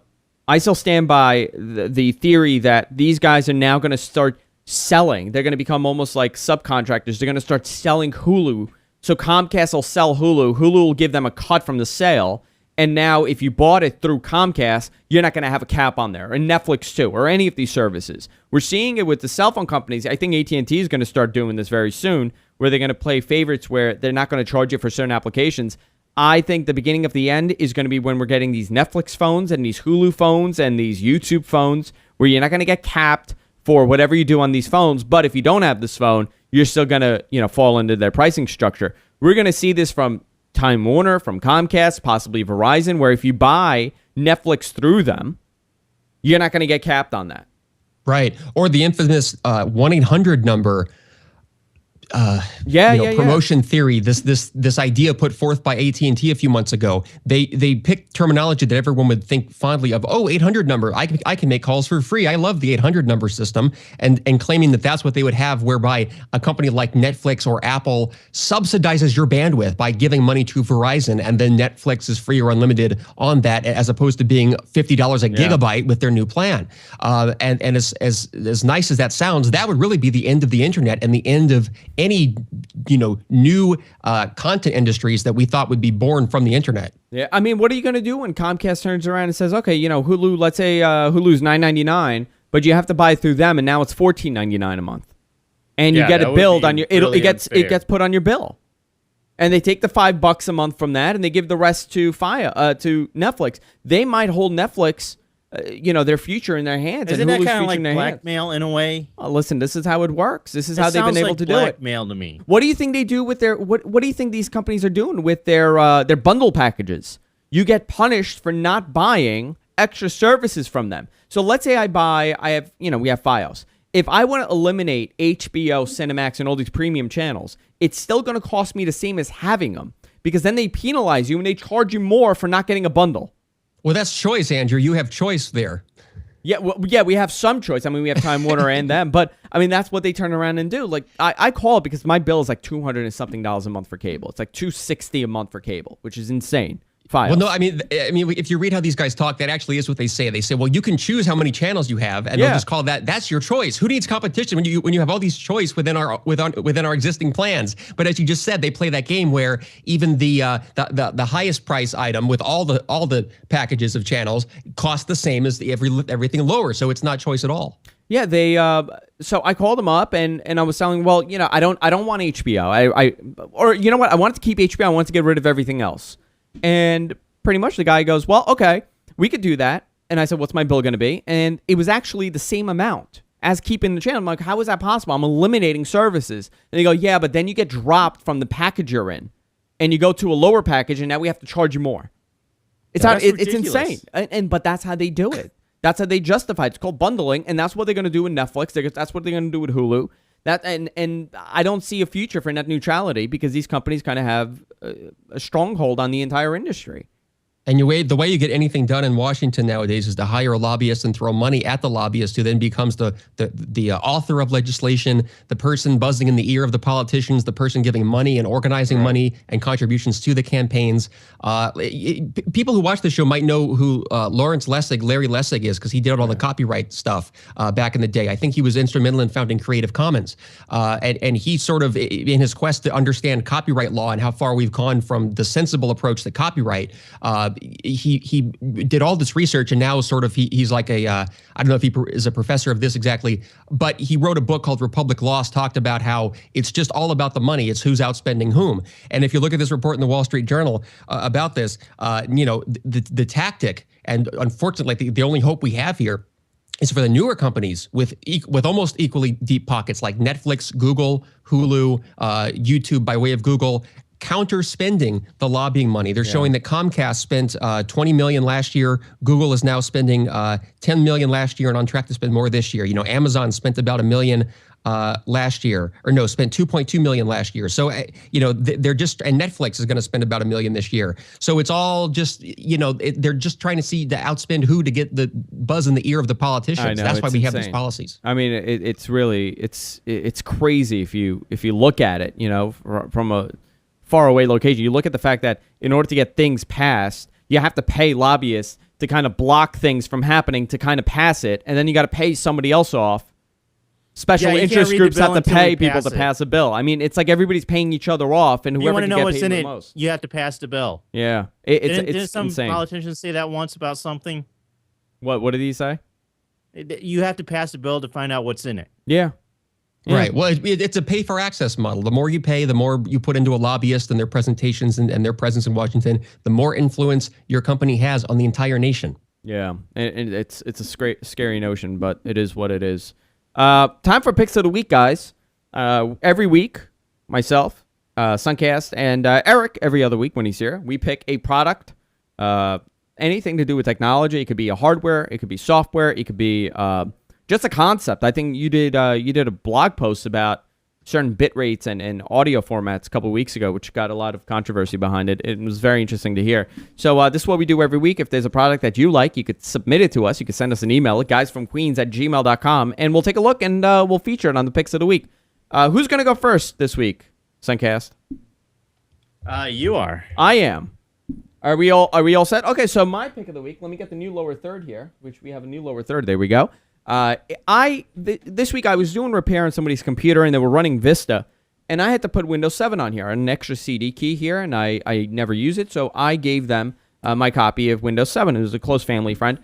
theory that these guys are now going to start selling. They're going to become almost like subcontractors. They're going to start selling Hulu. So Comcast will sell Hulu. Hulu will give them a cut from the sale. And now if you bought it through Comcast, you're not going to have a cap on there. And Netflix too, or any of these services. We're seeing it with the cell phone companies. I think AT&T is going to start doing this very soon, where they're going to play favorites where they're not going to charge you for certain applications. I think the beginning of the end is going to be when we're getting these Netflix phones and these Hulu phones and these YouTube phones, where you're not going to get capped for whatever you do on these phones. But if you don't have this phone, you're still going to, fall into their pricing structure. We're going to see this from Time Warner, from Comcast, possibly Verizon, where if you buy Netflix through them, you're not going to get capped on that. Right. Or the infamous 1-800 number. Promotion theory. This idea put forth by AT&T a few months ago. They picked terminology that everyone would think fondly of. 800 number. I can make calls for free. I love the 800 number system, and claiming that that's what they would have, whereby a company like Netflix or Apple subsidizes your bandwidth by giving money to Verizon, and then Netflix is free or unlimited on that, as opposed to being $50 a gigabyte with their new plan. And as nice as that sounds, that would really be the end of the internet and the end of any new content industries that we thought would be born from the internet. Yeah, I mean, what are you going to do when Comcast turns around and says, okay, Hulu, let's say Hulu's $9.99, but you have to buy it through them, and now it's $14.99 a month, and you get it billed on your it gets put on your bill, and they take the $5 a month from that, and they give the rest to Netflix. They might hold Netflix. Their future in their hands. Isn't that kind of like blackmail in a way? Listen, this is how it works. This is how they've been able to do it. Blackmail to me. What do you think they do with their? What do you think these companies are doing with their bundle packages? You get punished for not buying extra services from them. So let's say we have Fios. If I want to eliminate HBO, Cinemax, and all these premium channels, it's still going to cost me the same as having them, because then they penalize you and they charge you more for not getting a bundle. Well, that's choice, Andrew. You have choice there. Yeah, we have some choice. I mean, we have Time Warner and them, but I mean, that's what they turn around and do. Like, I call it because my bill is like $200 and something a month for cable. It's like $260 a month for cable, which is insane. Files. Well, no, I mean, if you read how these guys talk, that actually is what they say. They say, well, you can choose how many channels you have, and they'll just call that's your choice. Who needs competition when you have all these choice within our existing plans? But as you just said, they play that game where even the highest price item with all the packages of channels cost the same as everything lower. So it's not choice at all. Yeah, they. So I called them up and I was telling, well, I don't want HBO. Or you know what? I wanted to keep HBO. I wanted to get rid of everything else. And pretty much the guy goes, well, okay, we could do that. And I said, what's my bill going to be? And it was actually the same amount as keeping the channel. I'm like, how is that possible? I'm eliminating services. And they go, yeah, but then you get dropped from the package you're in, and you go to a lower package, and now we have to charge you more. It's it's insane. But that's how they do it. That's how they justify it. It's called bundling, and that's what they're going to do with Netflix. That's what they're going to do with Hulu. And I don't see a future for net neutrality because these companies kind of have a stronghold on the entire industry. And the way you get anything done in Washington nowadays is to hire a lobbyist and throw money at the lobbyist, who then becomes the author of legislation, the person buzzing in the ear of the politicians, the person giving money and organizing money and contributions to the campaigns. People who watch the show might know who Larry Lessig is, because he did all the copyright stuff back in the day. I think he was instrumental in founding Creative Commons. And he sort of, in his quest to understand copyright law and how far we've gone from the sensible approach to copyright, he did all this research, and now sort of he's like I don't know if he is a professor of this exactly, but he wrote a book called Republic Lost, talked about how it's just all about the money. It's who's outspending whom. And if you look at this report in the Wall Street Journal about this, the tactic, and unfortunately the only hope we have here is for the newer companies with almost equally deep pockets like Netflix, Google, Hulu, YouTube by way of Google, counter-spending the lobbying money. They're showing that Comcast spent $20 million last year. Google is now spending $10 million last year and on track to spend more this year. Amazon spent about $1 million last year, spent $2.2 million last year. So, they're just, and Netflix is going to spend about $1 million this year. So it's all just, they're just trying to see to outspend who to get the buzz in the ear of the politicians. I know, that's why we insane. have these policies. I mean, it's really, it's crazy if you look at it, from a far away location. You look at the fact that in order to get things passed, you have to pay lobbyists to kind of block things from happening to kind of pass it, and then you got to pay somebody else off. Special interest groups have to pay people to pass a bill. I mean, it's like everybody's paying each other off, and whoever can get paid the most. You have to pass the bill. Yeah, Didn't some insane. politicians say that once about something? What did he say? You have to pass the bill to find out what's in it. Yeah. Right. Well, it's a pay-for-access model. The more you pay, the more you put into a lobbyist and their presentations and their presence in Washington, the more influence your company has on the entire nation. Yeah, and it's a scary notion, but it is what it is. Time for Picks of the Week, guys. Every week, myself, Sunkast, and Erik, every other week when he's here, we pick a product, anything to do with technology. It could be a hardware, it could be software, it could be just a concept. I think you did a blog post about certain bit rates and audio formats a couple of weeks ago, which got a lot of controversy behind it. It was very interesting to hear. So this is what we do every week. If there's a product that you like, you could submit it to us. You could send us an email at guysfromqueens@gmail.com, and we'll take a look and we'll feature it on the Picks of the Week. Who's going to go first this week, Sunkast? You are. I am. Are we all set? Okay, so my pick of the week, let me get the new lower third here, which we have a new lower third. There we go. This week I was doing repair on somebody's computer, and they were running Vista, and I had to put Windows 7 on here, an extra CD key here, and I never use it, so I gave them my copy of Windows 7. It was a close family friend.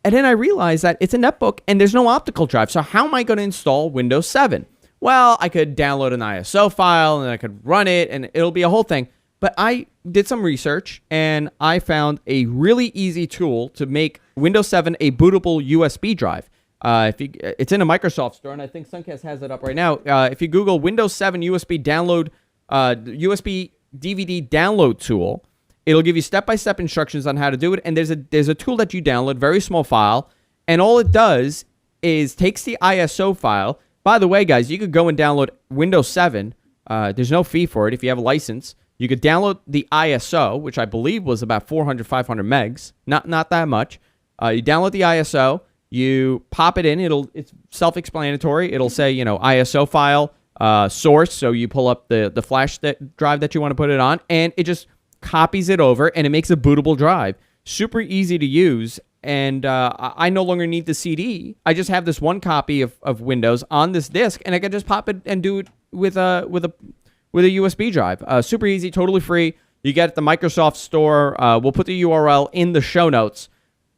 And then I realized that it's a netbook, and there's no optical drive, so how am I going to install Windows 7? Well, I could download an ISO file, and I could run it, and it'll be a whole thing. But I did some research, and I found a really easy tool to make Windows 7 a bootable USB drive. It's in a Microsoft store, and I think Sunkast has it up right now. If you Google Windows 7 USB download, USB DVD download tool, it'll give you step-by-step instructions on how to do it. And there's a tool that you download, very small file, and all it does is takes the ISO file. By the way, guys, you could go and download Windows 7. There's no fee for it if you have a license. You could download the ISO, which I believe was about 400, 500 megs. Not that much. You download the ISO. You pop it in. It's self-explanatory. It'll say, ISO file, source. So you pull up the flash drive that you want to put it on, and it just copies it over, and it makes a bootable drive. Super easy to use, and I no longer need the CD. I just have this one copy of Windows on this disk, and I can just pop it and do it with a USB drive. Super easy, totally free. You get it at the Microsoft Store. We'll put the URL in the show notes.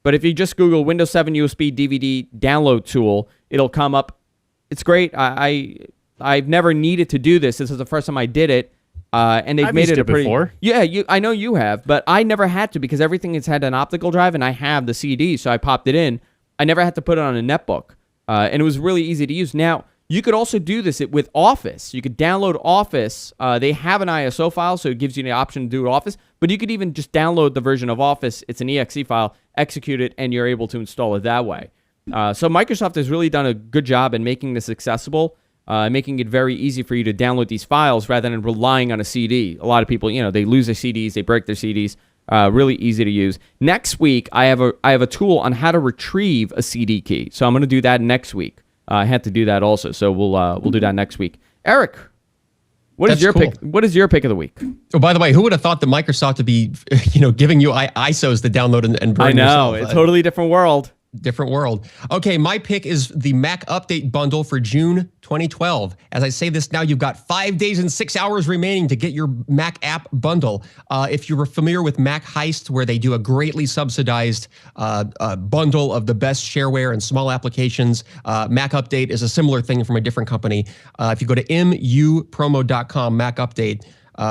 But if you just Google Windows 7 USB DVD download tool, it'll come up. It's great. I've never needed to do this. This is the first time I did it. And they've made it a pretty... before. Yeah, I know you have, but I never had to because everything has had an optical drive, and I have the CD, so I popped it in. I never had to put it on a netbook. and it was really easy to use. Now, you could also do this with Office. You could download Office. They have an ISO file, so it gives you the option to do Office. But you could even just download the version of Office. It's an exe file, execute it, and you're able to install it that way. So Microsoft has really done a good job in making this accessible, making it very easy for you to download these files rather than relying on a CD. A lot of people, they lose their CDs, they break their CDs. Really easy to use. Next week, I have a tool on how to retrieve a CD key. So I'm going to do that next week. I had to do that also, so we'll do that next week. Eric, what is your pick? What is your pick of the week? Oh, by the way, who would have thought that Microsoft would be, giving you ISOs to download and burn? I know, yourself? It's a totally different world. Different world. Okay, my pick is the Mac Update Bundle for June 2012. As I say this now, you've got 5 days and 6 hours remaining to get your Mac app bundle. If you're familiar with Mac Heist, where they do a greatly subsidized bundle of the best shareware and small applications, Mac Update is a similar thing from a different company. If you go to mupromo.com, Mac Update,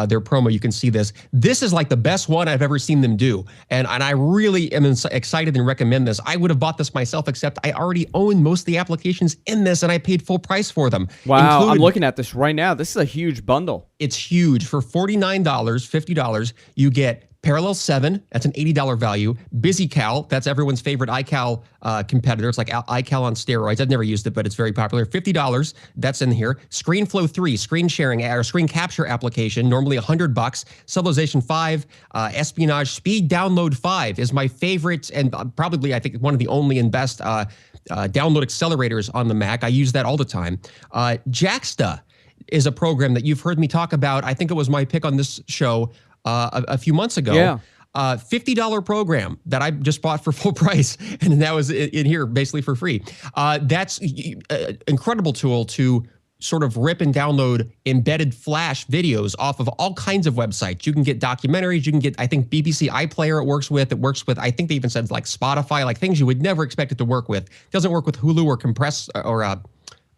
their promo, you can see this. This is like the best one I've ever seen them do. And I really am excited and recommend this. I would have bought this myself, except I already own most of the applications in this and I paid full price for them. Wow, I'm looking at this right now. This is a huge bundle. It's huge. For $49, $50, you get Parallel 7, that's an $80 value. BusyCal, that's everyone's favorite iCal competitor. It's like iCal on steroids. I've never used it, but it's very popular. $50, that's in here. ScreenFlow 3, screen sharing or screen capture application, normally $100. Civilization 5, Espionage Speed Download 5 is my favorite and probably, I think, one of the only and best download accelerators on the Mac. I use that all the time. Jaxsta is a program that you've heard me talk about. I think it was my pick on this show a few months ago. Yeah. $50 program that I just bought for full price, and that was in here basically for free. That's an incredible tool to sort of rip and download embedded Flash videos off of all kinds of websites. You can get documentaries. You can get, I think, BBC iPlayer it works with. It works with, I think they even said like Spotify, like things you would never expect it to work with. It doesn't work with Hulu or compress or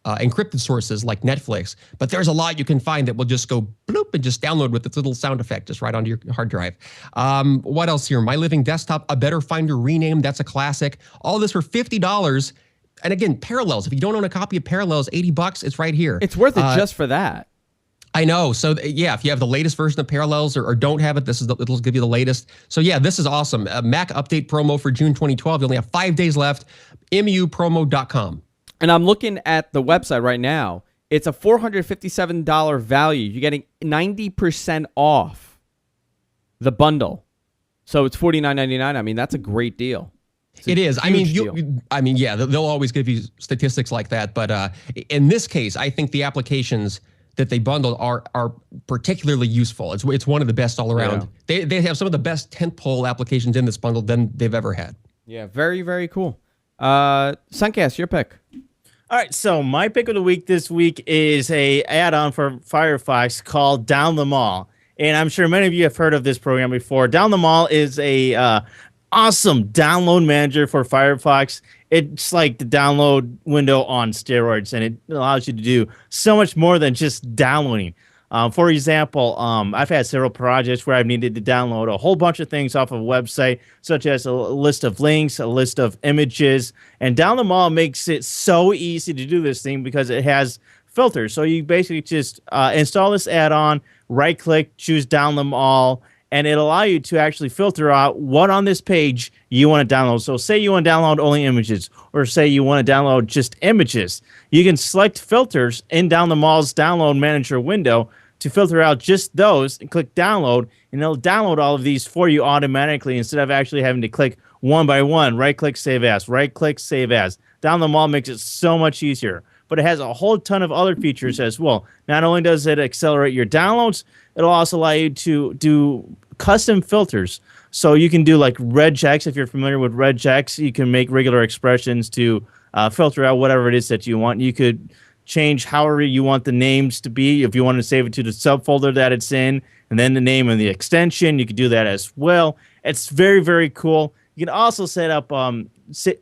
encrypted sources like Netflix, but there's a lot you can find that will just go bloop and just download with this little sound effect just right onto your hard drive. What else here? My Living Desktop, a Better Finder Rename, that's a classic. All this for $50. And again, Parallels. If you don't own a copy of Parallels, $80, it's right here. It's worth it just for that. I know. So yeah, if you have the latest version of Parallels or don't have it, it'll give you the latest. So yeah, this is awesome. Mac Update promo for June 2012. You only have 5 days left. mupromo.com. And I'm looking at the website right now. It's a $457 value. You're getting 90% off the bundle. So it's $49.99. I mean, that's a great deal. It is. I mean, yeah, they'll always give you statistics like that. But in this case, I think the applications that they bundled are particularly useful. It's one of the best all around. Yeah. They have some of the best tentpole applications in this bundle than they've ever had. Yeah, very, very cool. Sunkast, your pick. All right, so my pick of the week this week is a add-on for Firefox called Down the Mall. And I'm sure many of you have heard of this program before. Down the Mall is a awesome download manager for Firefox. It's like the download window on steroids, and it allows you to do so much more than just downloading. For example, I've had several projects where I've needed to download a whole bunch of things off of a website, such as a list of links, a list of images, and Down the Mall makes it so easy to do this thing because it has filters. So you basically just install this add-on, right-click, choose Down the Mall, and it'll allow you to actually filter out what on this page you want to download. So say you want to download only images, or say you want to download just images. You can select filters in Down the Mall's download manager window to filter out just those and click download, and it'll download all of these for you automatically instead of actually having to click one by one, right-click, save as, right-click, save as. Down the Mall makes it so much easier, but it has a whole ton of other features as well. Not only does it accelerate your downloads, it'll also allow you to do custom filters. So you can do like regex. If you're familiar with regex, you can make regular expressions to filter out whatever it is that you want. You could change however you want the names to be. If you want to save it to the subfolder that it's in, and then the name and the extension, you could do that as well. It's very, very cool. You can also set up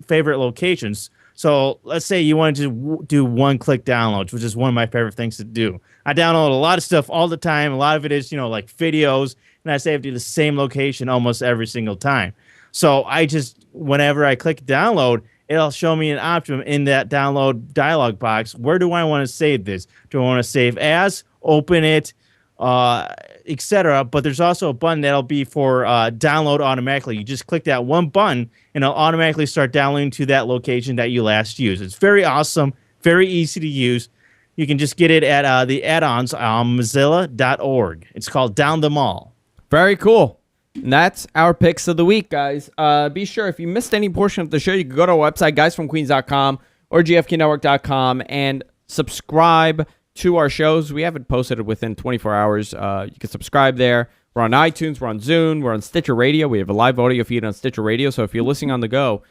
favorite locations. So let's say you wanted to do one-click downloads, which is one of my favorite things to do. I download a lot of stuff all the time. A lot of it is, like videos, and I save it to the same location almost every single time. So I just, whenever I click download, it'll show me an option in that download dialog box. Where do I want to save this? Do I want to save as, open it, etc.? But there's also a button that'll be for download automatically. You just click that one button, and it'll automatically start downloading to that location that you last used. It's very awesome, very easy to use. You can just get it at the add-ons on Mozilla.org. It's called Down Them All. Very cool. And that's our picks of the week, guys. Be sure, if you missed any portion of the show, you can go to our website, guysfromqueens.com or gfknetwork.com, and subscribe to our shows. We have it posted within 24 hours. You can subscribe there. We're on iTunes. We're on Zune. We're on Stitcher Radio. We have a live audio feed on Stitcher Radio. So if you're listening on the go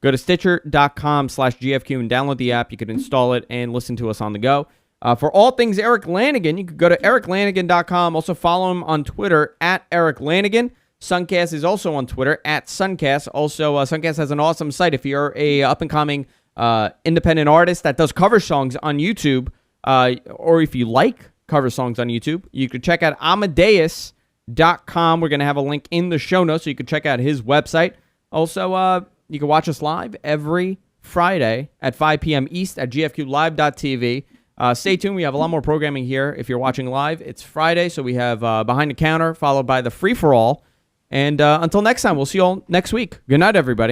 to Stitcher.com/GFQ and download the app. You can install it and listen to us on the go. For all things Erik Lanigan, you can go to eriklanigan.com. Also follow him on Twitter at Erik Lanigan. Sunkast is also on Twitter at Sunkast. Also, Sunkast has an awesome site. If you're a up-and-coming independent artist that does cover songs on YouTube, or if you like cover songs on YouTube, you could check out Amadeus.com. We're going to have a link in the show notes so you can check out his website. Also, you can watch us live every Friday at 5 p.m. East at gfqlive.tv. Stay tuned. We have a lot more programming here. If you're watching live, it's Friday, so we have Behind the Counter, followed by the Free-for-All. And until next time, we'll see you all next week. Good night, everybody.